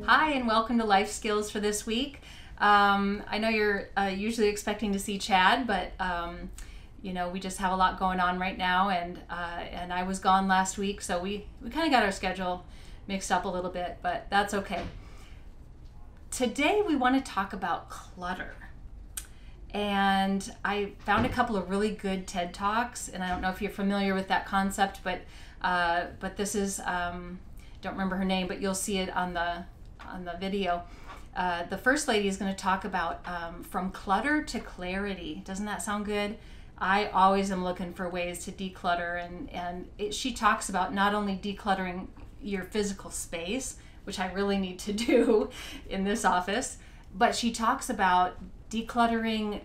Hi, and welcome to Life Skills for this week. I know you're usually expecting to see Chad, but you know, we just have a lot going on right now, and I was gone last week, so we kind of got our schedule mixed up a little bit, but that's okay. Today we want to talk about clutter. And I found a couple of really good TED Talks, and I don't know if you're familiar with that concept, but this is, don't remember her name, but you'll see it on the video. The first lady is going to talk about from clutter to clarity. Doesn't that sound good? I always am looking for ways to declutter, and she talks about not only decluttering your physical space, which I really need to do in this office, but she talks about decluttering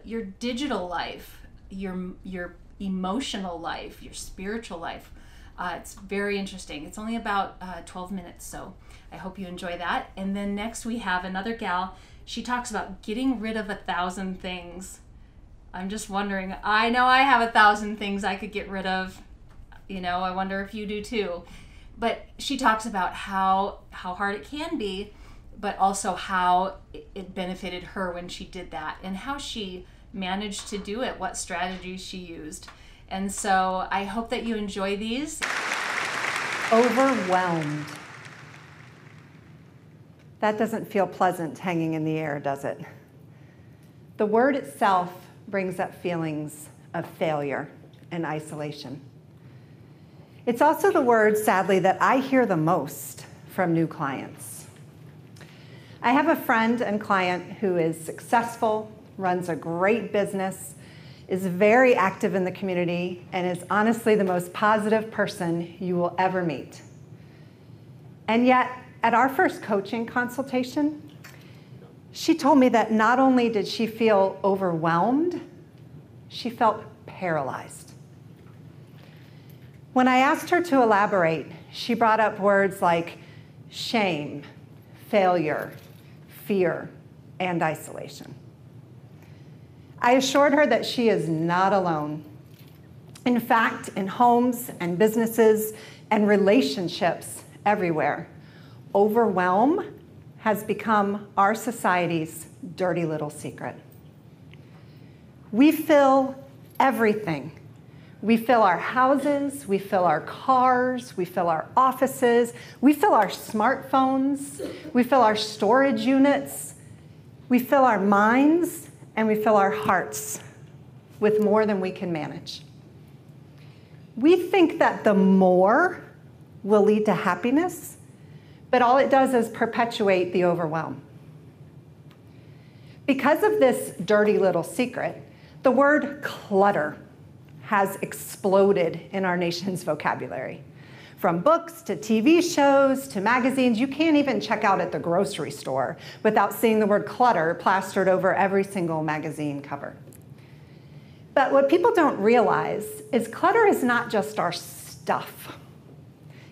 your digital life, your emotional life, your spiritual life. It's very interesting. It's only about 12 minutes, so I hope you enjoy that. And then next we have another gal. She talks about getting rid of 1,000 things. I'm just wondering, I know I have 1,000 things I could get rid of. You know, I wonder if you do too. But she talks about how hard it can be, but also how it benefited her when she did that and how she managed to do it, what strategies she used. And so I hope that you enjoy these. Overwhelmed. That doesn't feel pleasant hanging in the air, does it? The word itself brings up feelings of failure and isolation. It's also the word, sadly, that I hear the most from new clients. I have a friend and client who is successful, runs a great business, is very active in the community, and is honestly the most positive person you will ever meet. And yet, at our first coaching consultation, she told me that not only did she feel overwhelmed, she felt paralyzed. When I asked her to elaborate, she brought up words like shame, failure, fear, and isolation. I assured her that she is not alone. In fact, in homes and businesses and relationships everywhere, overwhelm has become our society's dirty little secret. We fill everything. We fill our houses, we fill our cars, we fill our offices, we fill our smartphones, we fill our storage units, we fill our minds, and we fill our hearts with more than we can manage. We think that the more will lead to happiness, but all it does is perpetuate the overwhelm. Because of this dirty little secret, the word clutter has exploded in our nation's vocabulary. From books to TV shows to magazines, you can't even check out at the grocery store without seeing the word clutter plastered over every single magazine cover. But what people don't realize is clutter is not just our stuff.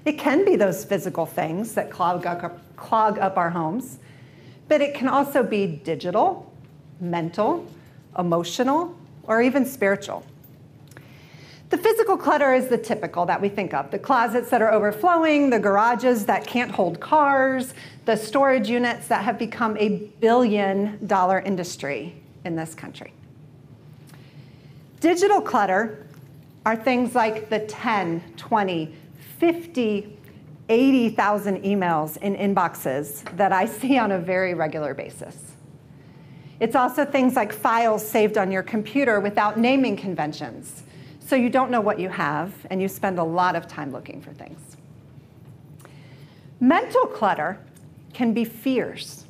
It can be those physical things that clog up our homes, but it can also be digital, mental, emotional, or even spiritual. The physical clutter is the typical that we think of. The closets that are overflowing, the garages that can't hold cars, the storage units that have become a billion-dollar industry in this country. Digital clutter are things like the 10, 20, 50, 80,000 emails in inboxes that I see on a very regular basis. It's also things like files saved on your computer without naming conventions, so you don't know what you have, and you spend a lot of time looking for things. Mental clutter can be fears.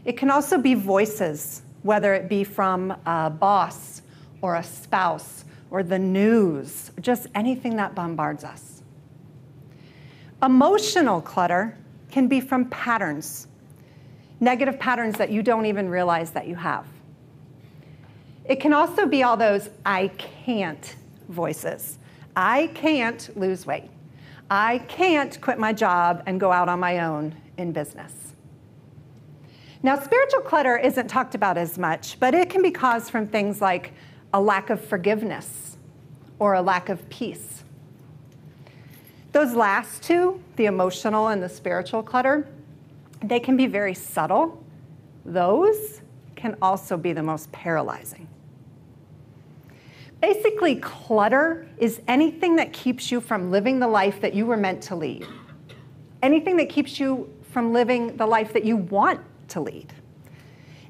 It can also be voices, whether it be from a boss or a spouse or the news, or just anything that bombards us. Emotional clutter can be from patterns, negative patterns that you don't even realize that you have. It can also be all those I can't voices. I can't lose weight. I can't quit my job and go out on my own in business. Now, spiritual clutter isn't talked about as much, but it can be caused from things like a lack of forgiveness or a lack of peace. Those last two, the emotional and the spiritual clutter, They can be very subtle. Those can also be the most paralyzing. Basically, clutter is anything that keeps you from living the life that you were meant to lead. Anything that keeps you from living the life that you want to lead.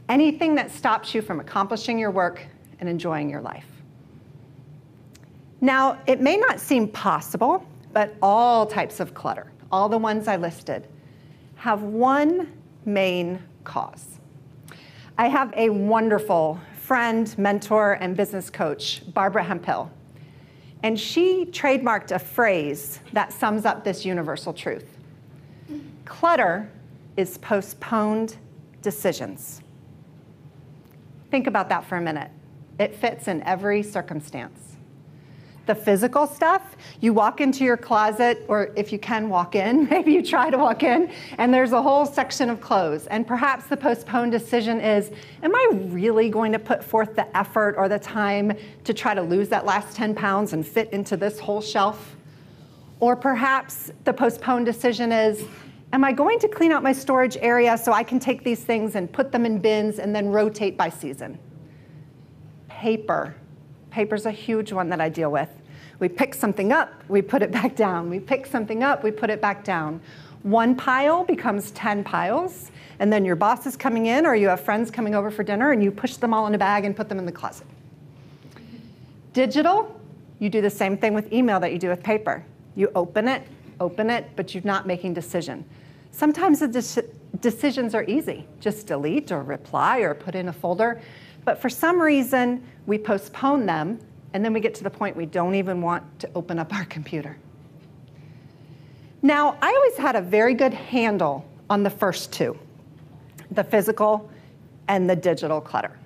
Anything that stops you from accomplishing your work and enjoying your life. Now, it may not seem possible, but all types of clutter, all the ones I listed, have one main cause. I have a wonderful friend, mentor, and business coach, Barbara Hemphill, and she trademarked a phrase that sums up this universal truth. Clutter is postponed decisions. Think about that for a minute. It fits in every circumstance. The physical stuff, you walk into your closet, or if you can walk in, maybe you try to walk in, and there's a whole section of clothes. And perhaps the postponed decision is, am I really going to put forth the effort or the time to try to lose that last 10 pounds and fit into this whole shelf? Or perhaps the postponed decision is, am I going to clean out my storage area so I can take these things and put them in bins and then rotate by season? Paper. Paper's a huge one that I deal with. We pick something up, we put it back down. We pick something up, we put it back down. One pile becomes 10 piles, and then your boss is coming in or you have friends coming over for dinner and you push them all in a bag and put them in the closet. Digital, you do the same thing with email that you do with paper. You open it, but you're not making decision. Sometimes the decisions are easy. Just delete or reply or put in a folder. But for some reason, we postpone them, and then we get to the point we don't even want to open up our computer. Now, I always had a very good handle on the first two, the physical and the digital clutter.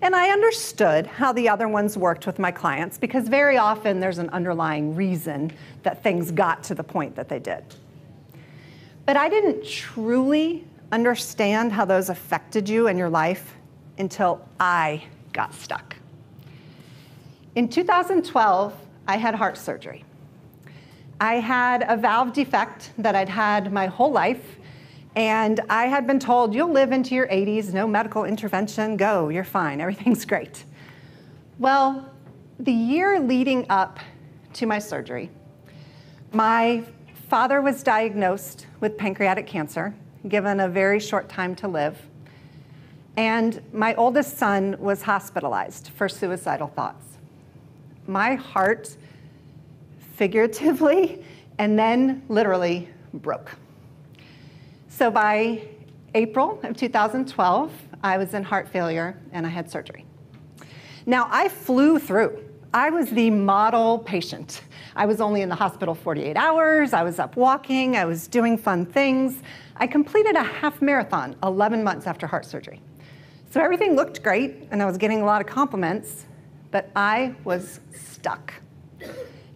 And I understood how the other ones worked with my clients, because very often there's an underlying reason that things got to the point that they did. But I didn't truly understand how those affected you and your life until I got stuck. In 2012, I had heart surgery. I had a valve defect that I'd had my whole life, and I had been told, you'll live into your 80s, no medical intervention, go, you're fine, everything's great. Well, the year leading up to my surgery, my father was diagnosed with pancreatic cancer, given a very short time to live. And my oldest son was hospitalized for suicidal thoughts. My heart, figuratively, and then literally broke. So by April of 2012, I was in heart failure and I had surgery. Now, I flew through. I was the model patient. I was only in the hospital 48 hours. I was up walking. I was doing fun things. I completed a half marathon 11 months after heart surgery. So everything looked great, and I was getting a lot of compliments, but I was stuck.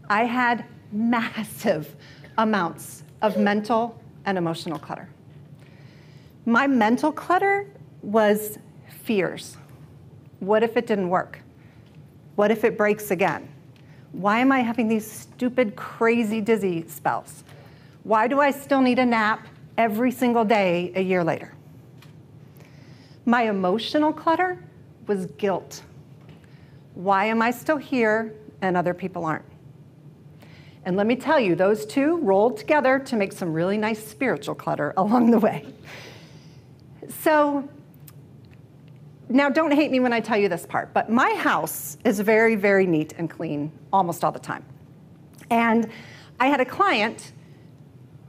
I had massive amounts of mental and emotional clutter. My mental clutter was fears. What if it didn't work? What if it breaks again? Why am I having these stupid, crazy, dizzy spells? Why do I still need a nap every single day a year later? My emotional clutter was guilt. Why am I still here and other people aren't? And let me tell you, those two rolled together to make some really nice spiritual clutter along the way. So now don't hate me when I tell you this part, but my house is very, very neat and clean almost all the time. And I had a client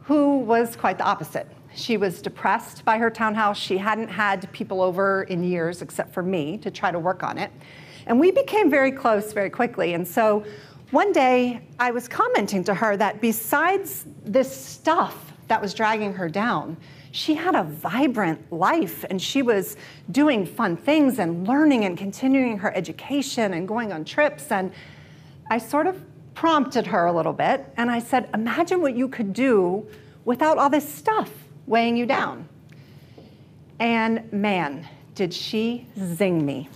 who was quite the opposite. She was depressed by her townhouse. She hadn't had people over in years except for me to try to work on it. And we became very close very quickly. And so one day I was commenting to her that besides this stuff that was dragging her down, she had a vibrant life and she was doing fun things and learning and continuing her education and going on trips. And I sort of prompted her a little bit and I said, imagine what you could do without all this stuff weighing you down. And man, did she zing me.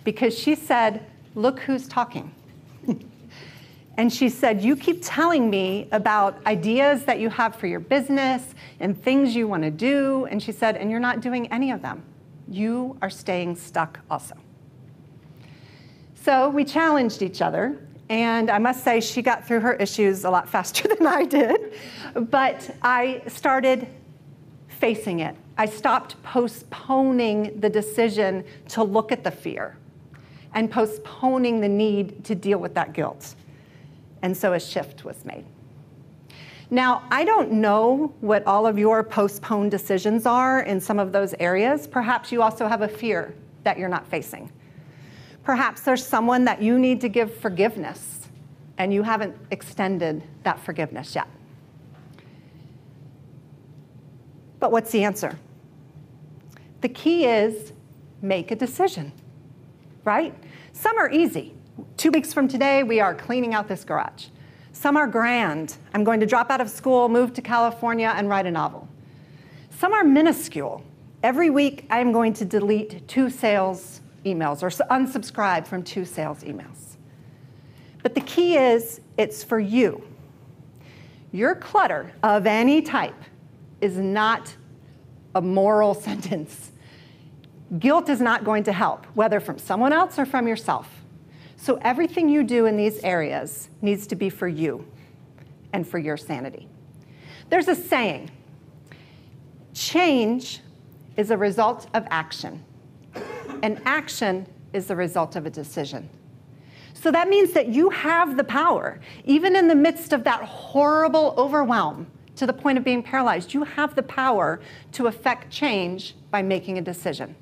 Because she said, look who's talking. And she said, you keep telling me about ideas that you have for your business and things you want to do. And she said, and you're not doing any of them. You are staying stuck also. So we challenged each other. And I must say, she got through her issues a lot faster than I did. But I started facing it. I stopped postponing the decision to look at the fear and postponing the need to deal with that guilt. And so a shift was made. Now, I don't know what all of your postponed decisions are in some of those areas. Perhaps you also have a fear that you're not facing. Perhaps there's someone that you need to give forgiveness, and you haven't extended that forgiveness yet. But what's the answer? The key is make a decision, right? Some are easy. 2 weeks from today, we are cleaning out this garage. Some are grand. I'm going to drop out of school, move to California, and write a novel. Some are minuscule. Every week, I'm going to delete 2 sales emails or unsubscribe from 2 sales emails. But the key is, it's for you. Your clutter of any type is not a moral sentence. Guilt is not going to help, whether from someone else or from yourself. So everything you do in these areas needs to be for you and for your sanity. There's a saying, change is a result of action, and action is the result of a decision. So that means that you have the power, even in the midst of that horrible overwhelm, to the point of being paralyzed, you have the power to affect change by making a decision.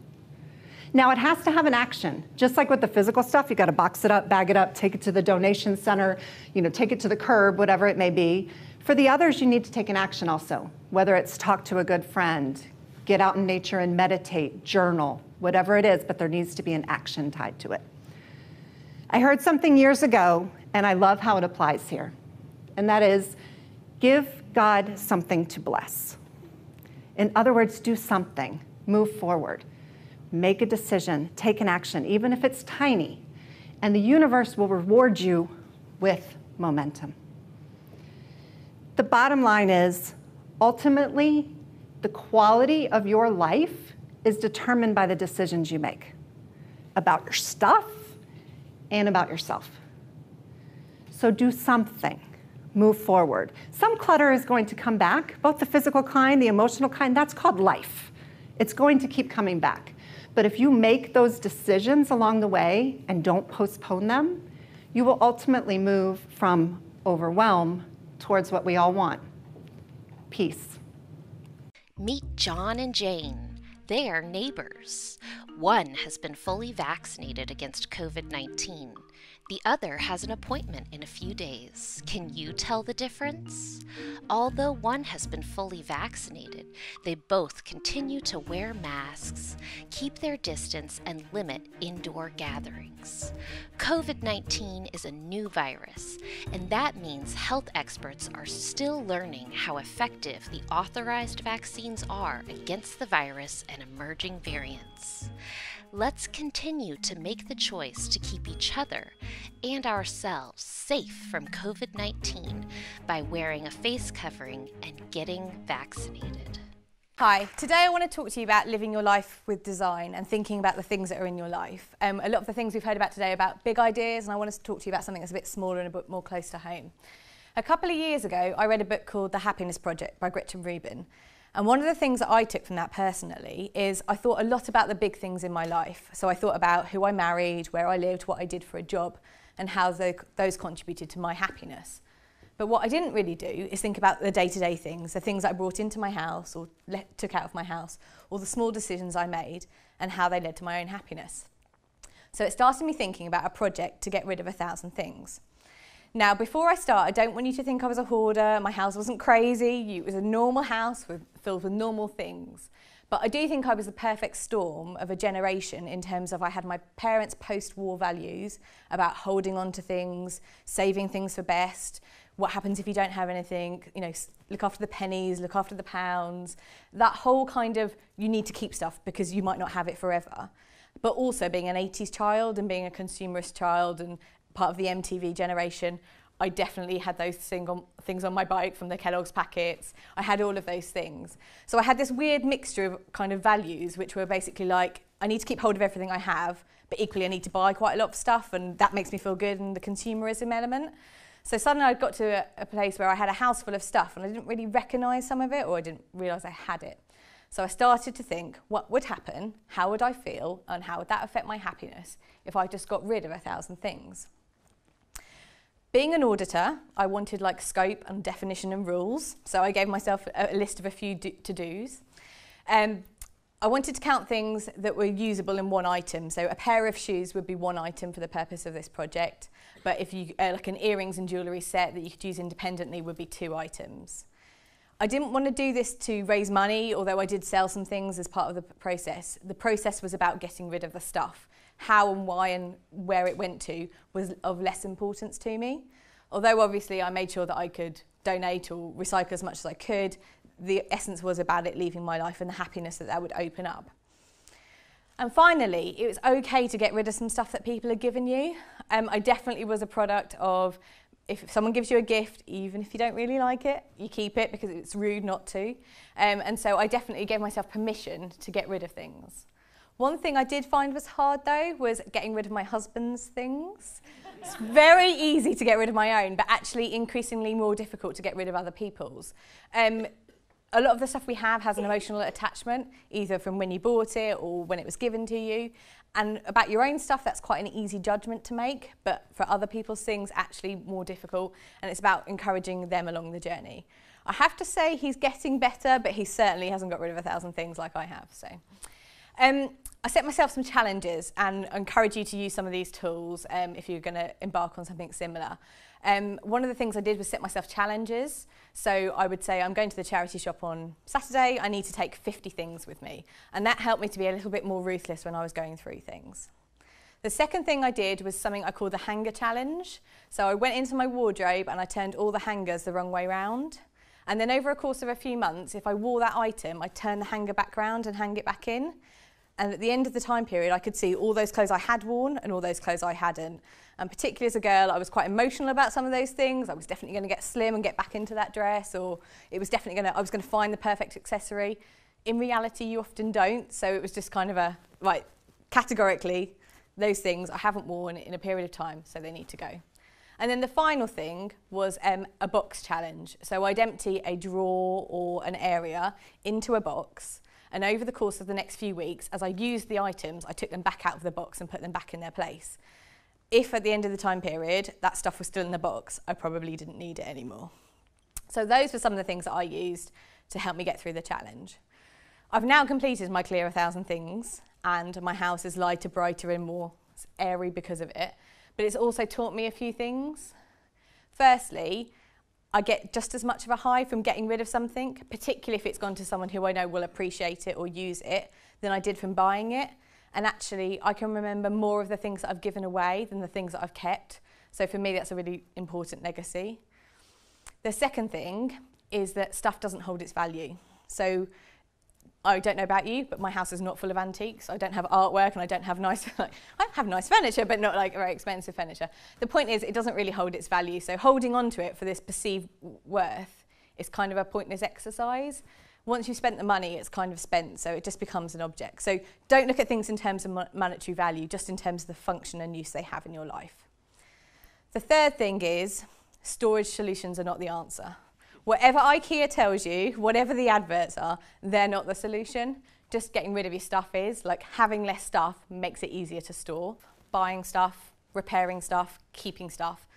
Now, it has to have an action. Just like with the physical stuff, you got to box it up, bag it up, take it to the donation center, take it to the curb, whatever it may be. For the others, you need to take an action also, whether it's talk to a good friend, get out in nature and meditate, journal, whatever it is, but there needs to be an action tied to it. I heard something years ago, and I love how it applies here, and that is, give God something to bless. In other words, do something, move forward. Make a decision, take an action, even if it's tiny, and the universe will reward you with momentum. The bottom line is, ultimately, the quality of your life is determined by the decisions you make about your stuff and about yourself. So do something, move forward. Some clutter is going to come back, both the physical kind, the emotional kind, that's called life. It's going to keep coming back. But if you make those decisions along the way and don't postpone them, you will ultimately move from overwhelm towards what we all want, peace. Meet John and Jane. They are neighbors. One has been fully vaccinated against COVID-19. The other has an appointment in a few days. Can you tell the difference? Although one has been fully vaccinated, they both continue to wear masks, keep their distance, and limit indoor gatherings. COVID-19 is a new virus, and that means health experts are still learning how effective the authorized vaccines are against the virus and emerging variants. Let's continue to make the choice to keep each other and ourselves safe from COVID-19 by wearing a face covering and getting vaccinated. Hi, today I want to talk to you about living your life with design and thinking about the things that are in your life. A lot of the things we've heard about today are about big ideas, and I want to talk to you about something that's a bit smaller and a bit more close to home. A couple of years ago, I read a book called The Happiness Project by Gretchen Rubin. And one of the things that I took from that personally is I thought a lot about the big things in my life. So I thought about who I married, where I lived, what I did for a job, and how those contributed to my happiness. But what I didn't really do is think about the day-to-day things, the things I brought into my house or took out of my house, or the small decisions I made and how they led to my own happiness. So it started me thinking about a project to get rid of 1,000 things. Now, before I start, I don't want you to think I was a hoarder. My house wasn't crazy. It was a normal house filled with normal things. But I do think I was the perfect storm of a generation in terms of I had my parents' post-war values about holding on to things, saving things for best, what happens if you don't have anything, look after the pennies, look after the pounds, that whole kind of you need to keep stuff because you might not have it forever. But also being an 80s child and being a consumerist child and part of the MTV generation, I definitely had those things on my bike, from the Kellogg's packets. I had all of those things. So I had this weird mixture of kind of values, which were basically like, I need to keep hold of everything I have, but equally I need to buy quite a lot of stuff, and that makes me feel good, and the consumerism element. So suddenly I got to a place where I had a house full of stuff, and I didn't really recognise some of it, or I didn't realise I had it. So I started to think, what would happen, how would I feel, and how would that affect my happiness if I just got rid of 1,000 things? Being an auditor, I wanted like scope and definition and rules, so I gave myself a list of a few to-dos. I wanted to count things that were usable in one item, so a pair of shoes would be one item for the purpose of this project, but if you like an earrings and jewellery set that you could use independently would be 2 items. I didn't want to do this to raise money, although I did sell some things as part of the process. The process was about getting rid of the stuff. How and why and where it went to was of less importance to me. Although obviously I made sure that I could donate or recycle as much as I could, the essence was about it leaving my life and the happiness that that would open up. And finally, it was okay to get rid of some stuff that people had given you. I definitely was a product of, if someone gives you a gift, even if you don't really like it, you keep it because it's rude not to. And so I definitely gave myself permission to get rid of things. One thing I did find was hard though was getting rid of my husband's things. It's very easy to get rid of my own, but actually increasingly more difficult to get rid of other people's. A lot of the stuff we have has an emotional attachment, either from when you bought it or when it was given to you. And about your own stuff, that's quite an easy judgment to make, but for other people's things, actually more difficult, and it's about encouraging them along the journey. I have to say he's getting better, but he certainly hasn't got rid of 1,000 things like I have. So, I set myself some challenges and encourage you to use some of these tools if you're going to embark on something similar. One of the things I did was set myself challenges. So I would say I'm going to the charity shop on Saturday, I need to take 50 things with me. And that helped me to be a little bit more ruthless when I was going through things. The second thing I did was something I called the hanger challenge. So I went into my wardrobe and I turned all the hangers the wrong way round. And then over a course of a few months, if I wore that item, I'd turn the hanger back round and hang it back in. And at the end of the time period, I could see all those clothes I had worn and all those clothes I hadn't. And particularly as a girl, I was quite emotional about some of those things. I was definitely going to get slim and get back into that dress, or it was definitely I was going to find the perfect accessory. In reality, you often don't. So it was just kind of a, right, categorically, those things I haven't worn in a period of time, so they need to go. And then the final thing was a box challenge. So I'd empty a drawer or an area into a box. And over the course of the next few weeks, as I used the items, I took them back out of the box and put them back in their place. If at the end of the time period, that stuff was still in the box, I probably didn't need it anymore. So those were some of the things that I used to help me get through the challenge. I've now completed my Clear 1,000 Things, and my house is lighter, brighter and more airy because of it. But it's also taught me a few things. Firstly, I get just as much of a high from getting rid of something, particularly if it's gone to someone who I know will appreciate it or use it, than I did from buying it. And actually, I can remember more of the things that I've given away than the things that I've kept. So for me, that's a really important legacy. The second thing is that stuff doesn't hold its value. So I don't know about you, but my house is not full of antiques. I don't have artwork and I don't have nice, I have nice furniture, but not like very expensive furniture. The point is, it doesn't really hold its value. So holding on to it for this perceived worth is kind of a pointless exercise. Once you've spent the money, it's kind of spent, so it just becomes an object. So don't look at things in terms of monetary value, just in terms of the function and use they have in your life. The third thing is, storage solutions are not the answer. Whatever IKEA tells you, whatever the adverts are, they're not the solution. Just getting rid of your stuff is. Like, having less stuff makes it easier to store. Buying stuff, repairing stuff, keeping stuff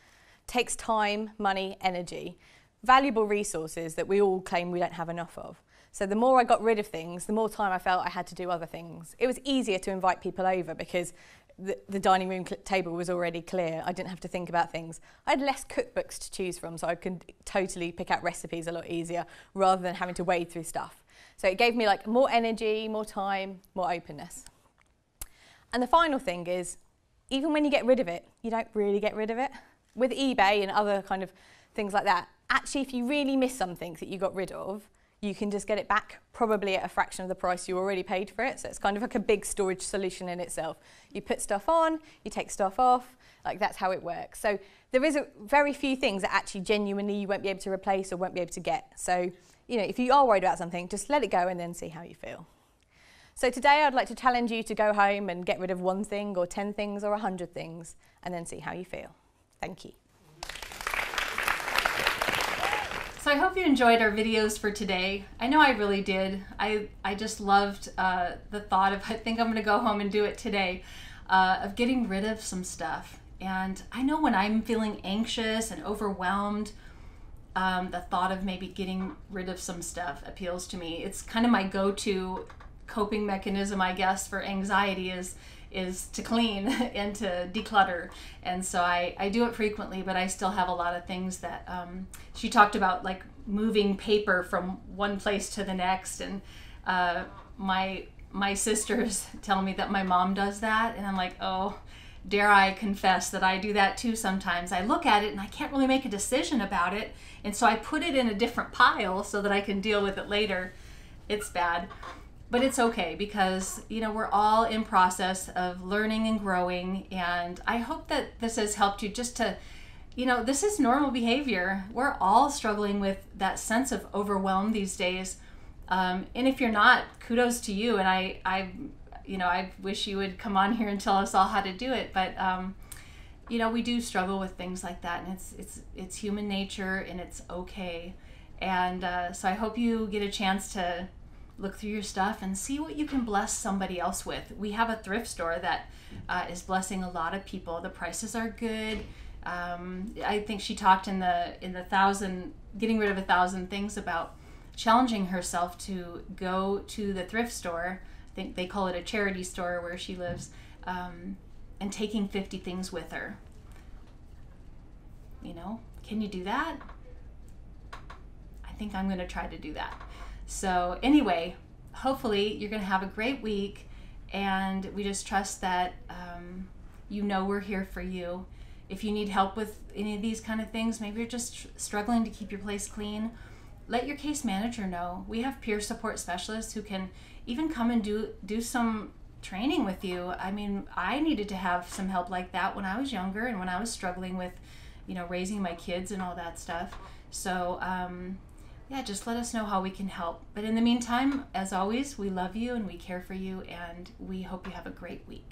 takes time, money, energy. Valuable resources that we all claim we don't have enough of. So the more I got rid of things, the more time I felt I had to do other things. It was easier to invite people over because the dining room table was already clear. I didn't have to think about things. I had less cookbooks to choose from, so I could totally pick out recipes a lot easier rather than having to wade through stuff. So it gave me like more energy, more time, more openness. And the final thing is, even when you get rid of it, you don't really get rid of it. With eBay and other kind of things like that, actually if you really miss something that you got rid of, you can just get it back probably at a fraction of the price you already paid for it. So it's kind of like a big storage solution in itself. You put stuff on, you take stuff off, like that's how it works. So there is very few things that actually genuinely you won't be able to replace or won't be able to get. So, you know, if you are worried about something, just let it go and then see how you feel. So today I'd like to challenge you to go home and get rid of 1 thing or 10 things or 100 things and then see how you feel. Thank you. So I hope you enjoyed our videos for today. I know I really did. I just loved the thought of, I think I'm gonna go home and do it today, of getting rid of some stuff. And I know when I'm feeling anxious and overwhelmed, the thought of maybe getting rid of some stuff appeals to me. It's kind of my go-to coping mechanism, I guess, for anxiety is to clean and to declutter. And so I do it frequently, but I still have a lot of things that she talked about, like moving paper from one place to the next. And my sisters tell me that my mom does that, and I'm like, oh, dare I confess that I do that too sometimes. I look at it and I can't really make a decision about it, and so I put it in a different pile so that I can deal with it later. It's bad. But it's okay, because, you know, we're all in process of learning and growing, and I hope that this has helped you just to, you know, this is normal behavior. We're all struggling with that sense of overwhelm these days. And if you're not, kudos to you. And I wish you would come on here and tell us all how to do it. But, you know, we do struggle with things like that, and it's human nature, and it's okay. And so I hope you get a chance to look through your stuff and see what you can bless somebody else with. We have a thrift store that is blessing a lot of people. The prices are good. I think she talked in the 1,000, getting rid of 1,000 things, about challenging herself to go to the thrift store. I think they call it a charity store where she lives, and taking 50 things with her. You know, can you do that? I think I'm going to try to do that. So anyway, hopefully you're going to have a great week, and we just trust that you know we're here for you. If you need help with any of these kind of things, maybe you're just struggling to keep your place clean, let your case manager know. We have peer support specialists who can even come and do some training with you. I mean, I needed to have some help like that when I was younger and when I was struggling with, you know, raising my kids and all that stuff. So yeah, just let us know how we can help. But in the meantime, as always, we love you and we care for you, and we hope you have a great week.